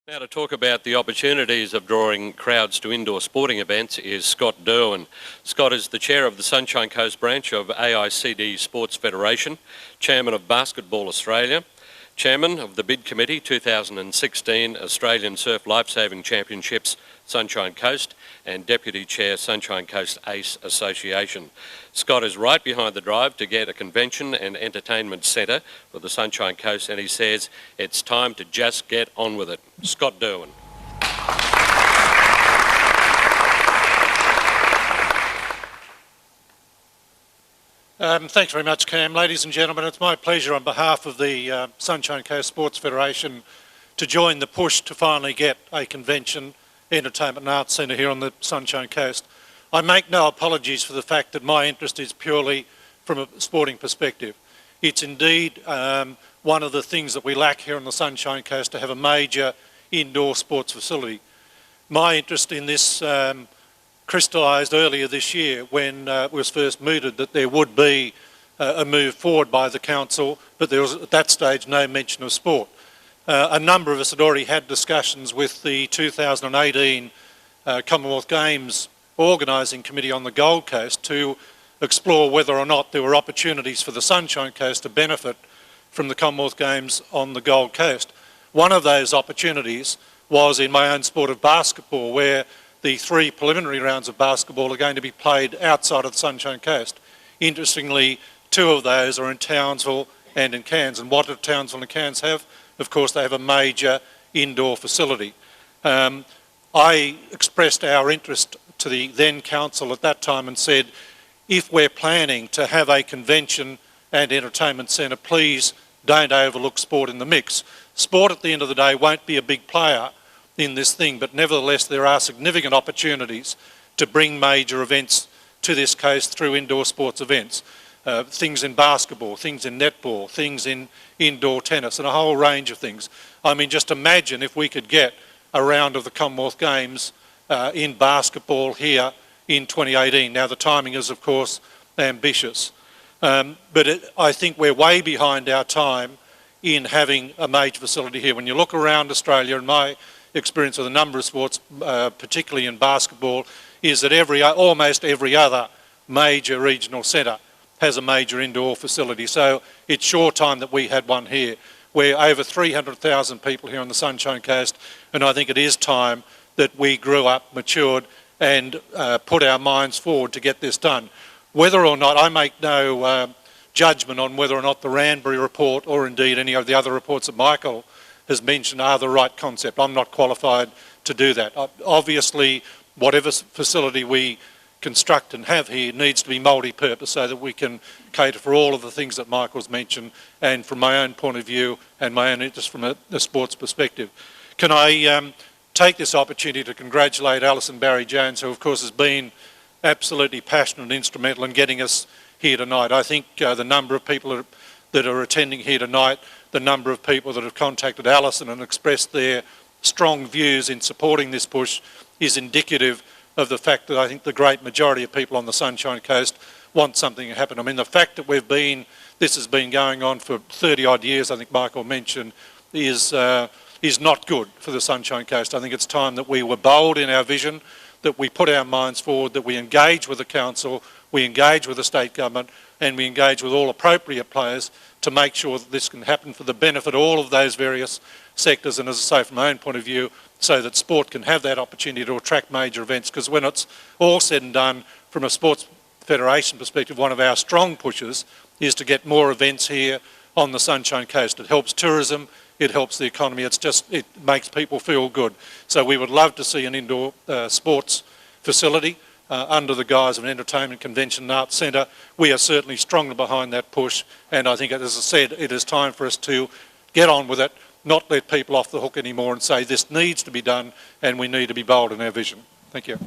Now to talk about the opportunities of drawing crowds to indoor sporting events is Scott DERWIN. Scott is the chair of the Sunshine Coast branch of AICD Sports Federation, chairman of Basketball Australia, chairman of the Bid Committee 2016 Australian Surf Lifesaving Championships Sunshine Coast, and deputy chair Sunshine Coast ACE Association. Scott is right behind the drive to get a convention and entertainment centre for the Sunshine Coast, and he says it's time to just get on with it. Scott DERWIN. Thanks very much, Cam. Ladies and gentlemen, it's my pleasure on behalf of the Sunshine Coast Sports Federation to join the push to finally get a convention, entertainment and arts centre here on the Sunshine Coast. I make no apologies for the fact that my interest is purely from a sporting perspective. It's indeed one of the things that we lack here on the Sunshine Coast, to have a major indoor sports facility. My interest in this crystallised earlier this year when it was first mooted that there would be a move forward by the council, but there was at that stage no mention of sport. A number of us had already had discussions with the 2018 Commonwealth Games organising committee on the Gold Coast to explore whether or not there were opportunities for the Sunshine Coast to benefit from the Commonwealth Games on the Gold Coast. One of those opportunities was in my own sport of basketball, where the 3 preliminary rounds of basketball are going to be played outside of the Sunshine Coast. Interestingly, 2 of those are in Townsville and in Cairns. And what do Townsville and Cairns have? Of course, they have a major indoor facility. I expressed our interest to the then council at that time and said, if we're planning to have a convention and entertainment centre, please don't overlook sport in the mix. Sport at the end of the day won't be a big player in this thing, but nevertheless there are significant opportunities to bring major events to this coast through indoor sports events. Things in basketball, things in netball, things in indoor tennis, and a whole range of things. I mean, just imagine if we could get a round of the Commonwealth Games in basketball here in 2018. Now the timing is of course ambitious, but I think we're way behind our time in having a major facility here. When you look around Australia, and my experience with a number of sports, particularly in basketball, is that almost every other major regional centre has a major indoor facility. So it's sure time that we had one here. We're over 300,000 people here on the Sunshine Coast, and I think it is time that we grew up, matured, and put our minds forward to get this done. Whether or not, I make no judgment on whether or not the Ranbury report, or indeed any of the other reports that Michael has mentioned, are the right concept. I'm not qualified to do that. Obviously, whatever facility we construct and have here needs to be multi-purpose so that we can cater for all of the things that Michael's mentioned, and from my own point of view and my own interest from a sports perspective. Can I take this opportunity to congratulate Alison Barry-Jones, who of course has been absolutely passionate and instrumental in getting us here tonight. I think the number of people that are attending here tonight, the number of people that have contacted Alison and expressed their strong views in supporting this push is indicative of the fact that I think the great majority of people on the Sunshine Coast want something to happen. I mean, the fact that this has been going on for 30 odd years, I think Michael mentioned, is not good for the Sunshine Coast. I think it's time that we were bold in our vision, that we put our minds forward, that we engage with the council, we engage with the state government, and we engage with all appropriate players to make sure that this can happen for the benefit of all of those various sectors, and as I say, from my own point of view, so that sport can have that opportunity to attract major events. Because when it's all said and done, from a sports federation perspective, one of our strong pushes is to get more events here on the Sunshine Coast. It helps tourism, it helps the economy, it makes people feel good. So we would love to see an indoor sports facility under the guise of an entertainment, convention and arts centre. We are certainly strongly behind that push, and I think, as I said, it is time for us to get on with it, not let people off the hook anymore and say this needs to be done and we need to be bold in our vision. Thank you.